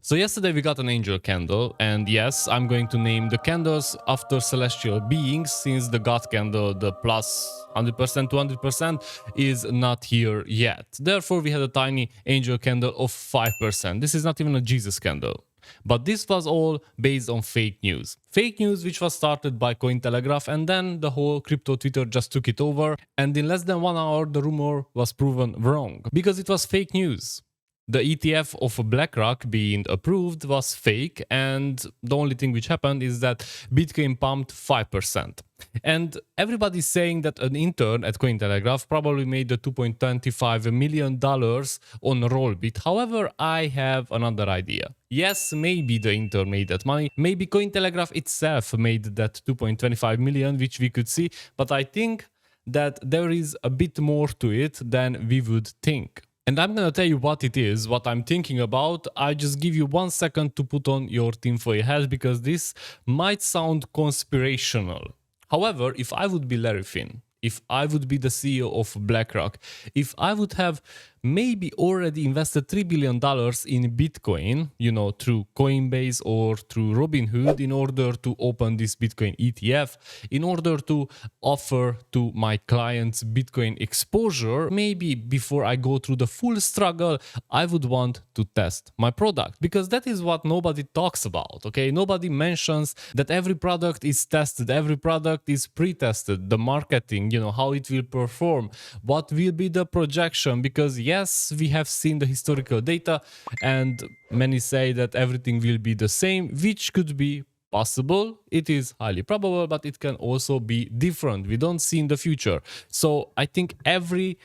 So yesterday we got an angel candle, and yes, I'm going to name the candles after celestial beings since the God candle, the plus 100% to 100%, is not here yet. Therefore, we had a tiny angel candle of 5%. This is not even a Jesus candle. But this was all based on fake news. Fake news which was started by Cointelegraph, and then the whole crypto Twitter just took it over, and in less than 1 hour the rumor was proven wrong because it was fake news. The ETF of BlackRock being approved was fake, and the only thing which happened is that Bitcoin pumped 5%. And everybody's saying that an intern at Cointelegraph probably made the $2.25 million on Rollbit. However, I have another idea. Yes, maybe the intern made that money. Maybe Cointelegraph itself made that 2.25 million, which we could see. But I think that there is a bit more to it than we would think. And I'm gonna tell you what it is, what I'm thinking about. I just give you 1 second to put on your tinfoil hat because this might sound conspirational. However, if I would be Larry Finn, if I would be the CEO of BlackRock, if I would have maybe already invested $3 billion in Bitcoin, you know, through Coinbase or through Robinhood in order to open this Bitcoin ETF, in order to offer to my clients Bitcoin exposure, maybe before I go through the full struggle, I would want to test my product because that is what nobody talks about, okay? Nobody mentions that every product is tested, every product is pre-tested, the marketing, you know, how it will perform, what will be the projection, because yes, we have seen the historical data and many say that everything will be the same, which could be possible. It is highly probable, but it can also be different. We don't see in the future. So I think every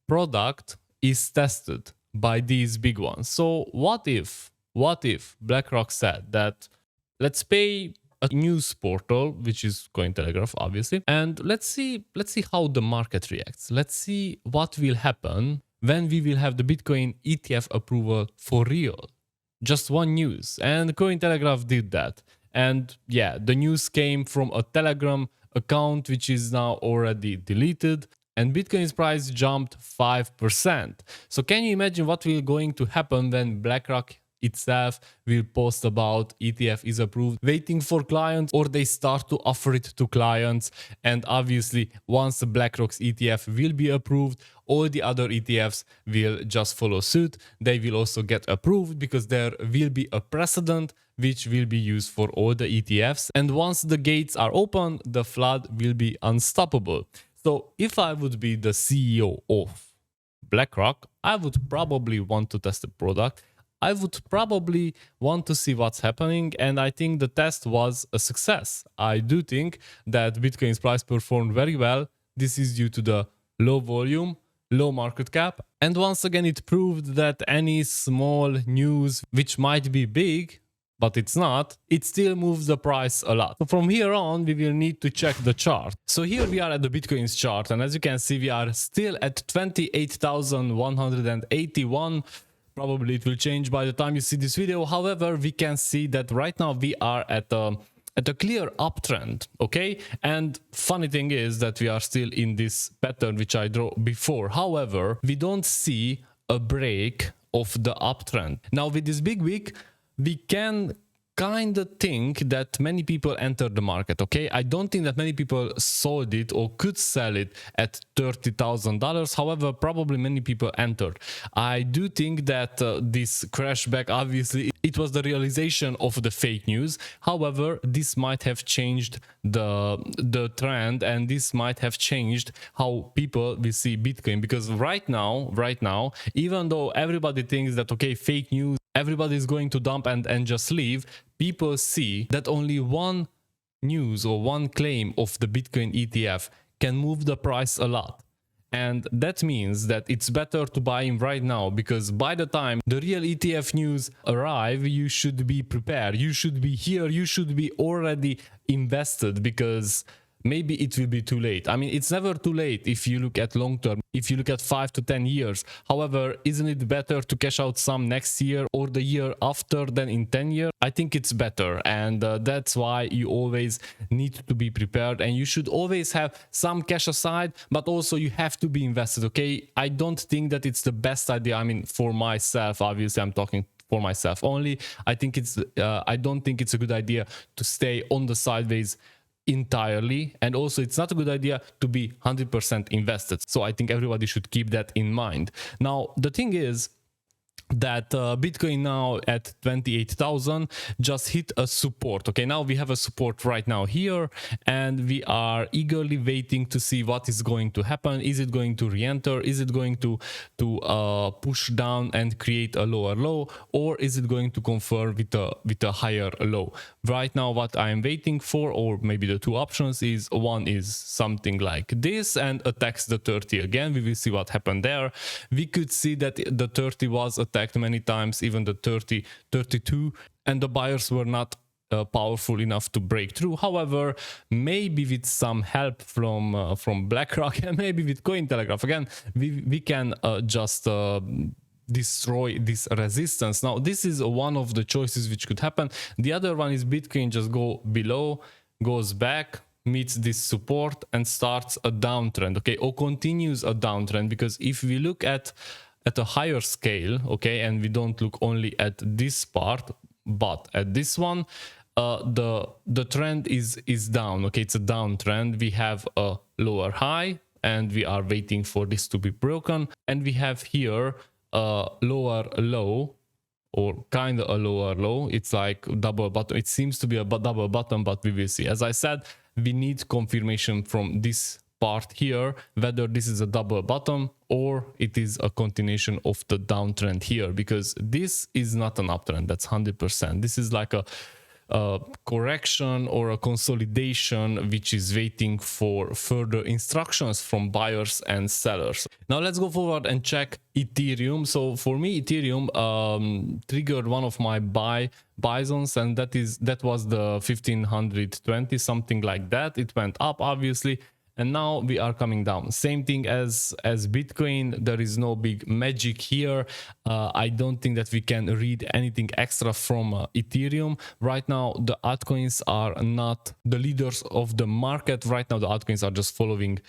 product is tested by these big ones. So what if BlackRock said that let's pay a news portal, which is Cointelegraph, obviously, and let's see how the market reacts. Let's see what will happen when we will have the Bitcoin ETF approval for real. Just one news, and Cointelegraph did that. And yeah, the news came from a Telegram account, which is now already deleted, and Bitcoin's price jumped 5%. So can you imagine what will going to happen when BlackRock itself will post about ETF is approved, waiting for clients, or they start to offer it to clients? And obviously, once BlackRock's ETF will be approved, all the other ETFs will just follow suit. They will also get approved because there will be a precedent which will be used for all the ETFs. And once the gates are open, the flood will be unstoppable. So if I would be the CEO of BlackRock, I would probably want to test the product. I would probably want to see what's happening, and I think the test was a success. I do think that Bitcoin's price performed very well. This is due to the low volume, low market cap, and once again it proved that any small news which might be big, but it's not, it still moves the price a lot. So from here on, we will need to check the chart. So here we are at the Bitcoin's chart, and as you can see, we are still at 28,181. Probably it will change by the time you see this video. However, we can see that right now we are at a clear uptrend, okay? And funny thing is that we are still in this pattern which I drew before. However, we don't see a break of the uptrend. Now with this big wick, we can kind of think that many people entered the market, okay? I don't think that many people sold it or could sell it at $30,000. However, probably many people entered. I do think that this crash back, obviously, it was the realization of the fake news. However, this might have changed the trend, and this might have changed how people will see Bitcoin. Because right now, even though everybody thinks that, okay, fake news, everybody is going to dump and just leave, people see that only one news or one claim of the Bitcoin ETF can move the price a lot. And that means that it's better to buy in right now, because by the time the real ETF news arrive, you should be prepared. You should be here. You should be already invested, because maybe it will be too late. I mean, it's never too late if you look at long term, if you look at 5 to 10 years. However, isn't it better to cash out some next year or the year after than in 10 years? I think it's better, and that's why you always need to be prepared, and you should always have some cash aside, but also you have to be invested, okay? I don't think that it's the best idea. I mean, for myself, obviously I'm talking for myself only. I think it's I don't think it's a good idea to stay on the sideways entirely, and also it's not a good idea to be 100% invested. So I think everybody should keep that in mind. Now the thing is that Bitcoin now at 28,000 just hit a support. Okay, now we have a support right now here, and we are eagerly waiting to see what is going to happen. Is it going to re-enter? Is it going to push down and create a lower low, or is it going to confirm with a higher low? Right now what I am waiting for, or maybe the two options, is one is something like this and attacks the 30 again. We will see what happened there. We could see that the 30 was attacked many times, even the 30, 32, and the buyers were not powerful enough to break through. However, maybe with some help from BlackRock and maybe with Cointelegraph again, we can just destroy this resistance. Now this is one of the choices which could happen. The other one is Bitcoin just go below, goes back, meets this support and starts a downtrend, okay, or continues a downtrend. Because if we look at a higher scale, okay, and we don't look only at this part but at this one, the trend is down, okay, it's a downtrend. We have a lower high and we are waiting for this to be broken, and we have here a lower low, or kind of a lower low. It's like double bottom. It seems to be a double bottom, but we will see. As I said, we need confirmation from this part here whether this is a double bottom or it is a continuation of the downtrend here, because this is not an uptrend. That's 100%. This is like a correction or a consolidation which is waiting for further instructions from buyers and sellers. Now let's go forward and check Ethereum. So for me, Ethereum triggered one of my buy zones, and that was the 1520, something like that. It went up obviously, and now we are coming down. Same thing as Bitcoin. There is no big magic here. I don't think that we can read anything extra from Ethereum. Right now, the altcoins are not the leaders of the market. Right now, the altcoins are just following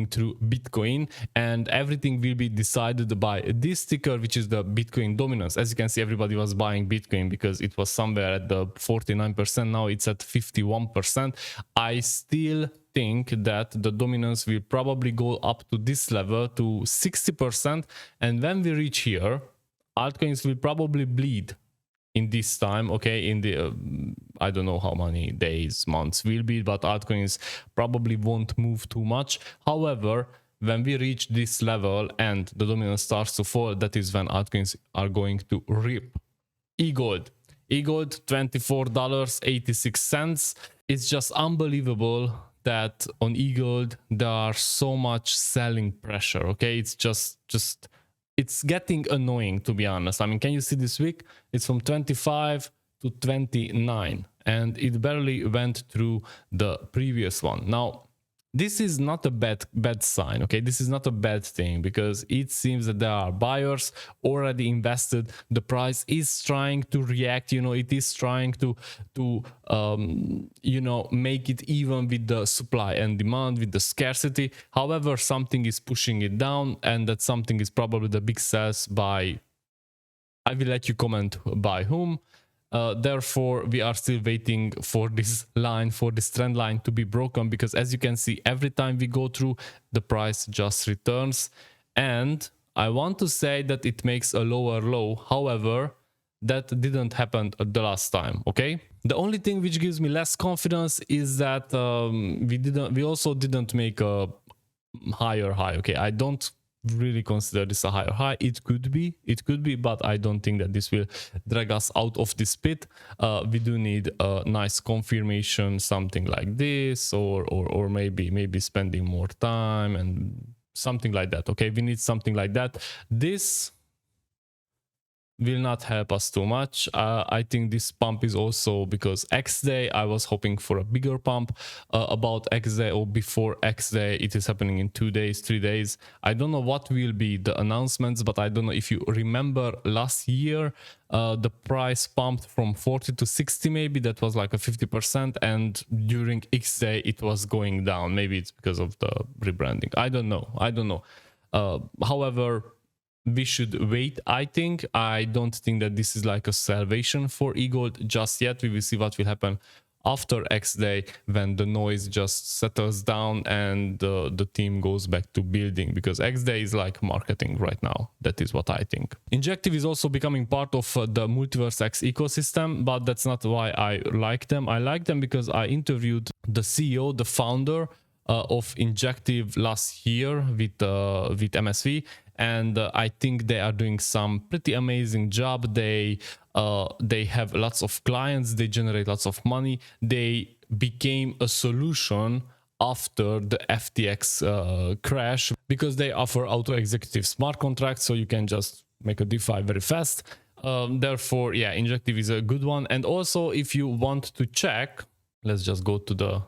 through Bitcoin, and everything will be decided by this ticker, which is the Bitcoin dominance. As you can see, everybody was buying Bitcoin because it was somewhere at the 49%. Now it's at 51%. I still think that the dominance will probably go up to this level, to 60%, and when we reach here, altcoins will probably bleed in this time, okay, in the I don't know how many days, months will be, but altcoins probably won't move too much. However, when we reach this level and the dominance starts to fall, that is when altcoins are going to rip. EGLD $24.86. It's just unbelievable that on EGLD there are so much selling pressure, okay? It's just it's getting annoying, to be honest. I mean, can you see this week? It's from 25 to 29 and it barely went through the previous one. Now this is not a bad sign, okay? This is not a bad thing, because it seems that there are buyers already invested. The price is trying to react, you know, it is trying to you know, make it even with the supply and demand, with the scarcity. However, something is pushing it down, and that something is probably the big sells by, I will let you comment by whom. Therefore, we are still waiting for this line, for this trend line to be broken, because as you can see, every time we go through, the price just returns. And I want to say that it makes a lower low. However, that didn't happen the last time, okay? The only thing which gives me less confidence is that we also didn't make a higher high, okay? I don't really consider this a higher high. It could be, but I don't think that this will drag us out of this pit. We do need a nice confirmation, something like this, or maybe spending more time and something like that, okay? We need something like that. This will not help us too much. I think this pump is also because X day. I was hoping for a bigger pump about X day or before X day. It is happening in 2 days, 3 days. I don't know what will be the announcements, but I don't know if you remember last year, the price pumped from 40 to 60 maybe. That was like a 50%, and during X day it was going down. Maybe it's because of the rebranding. I don't know. However, we should wait. I don't think that this is like a salvation for EGLD just yet. We will see what will happen after X day, when the noise just settles down and the team goes back to building, because X day is like marketing right now. That is what I think. Injective is also becoming part of the Multiverse X ecosystem, but that's not why I like them. I like them because I interviewed the CEO, the founder of Injective last year with MSV, and I think they are doing some pretty amazing job. They have lots of clients, they generate lots of money. They became a solution after the FTX crash, because they offer auto executive smart contracts, so you can just make a DeFi very fast. Therefore, yeah, Injective is a good one. And also, if you want to check, let's just go to the,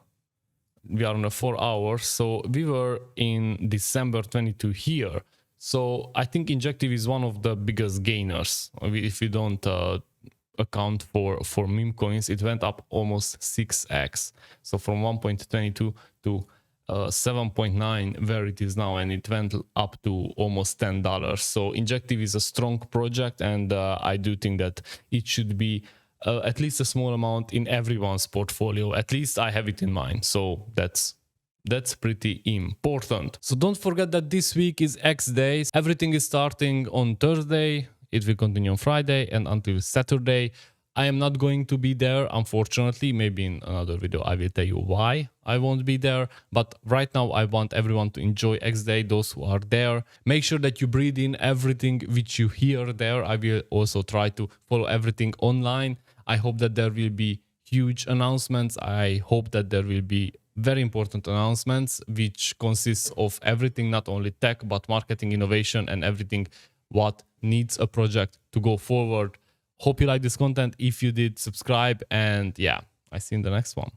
we are on a 4 hours, so we were in December 22 here. So I think Injective is one of the biggest gainers. If you don't account for meme coins, it went up almost 6x. So from 1.22 to 7.9 where it is now, and it went up to almost $10. So Injective is a strong project, and I do think that it should be at least a small amount in everyone's portfolio. At least I have it in mind. So that's pretty important. So don't forget that this week is X days. Everything is starting on Thursday. It will continue on Friday and until Saturday. I am not going to be there, unfortunately. Maybe in another video I will tell you why I won't be there. But right now I want everyone to enjoy X Day, those who are there. Make sure that you breathe in everything which you hear there. I will also try to follow everything online. I hope that there will be huge announcements. I hope that there will be very important announcements, which consists of everything, not only tech, but marketing, innovation, and everything what needs a project to go forward. Hope you like this content. If you did, subscribe, and yeah, I see you in the next one.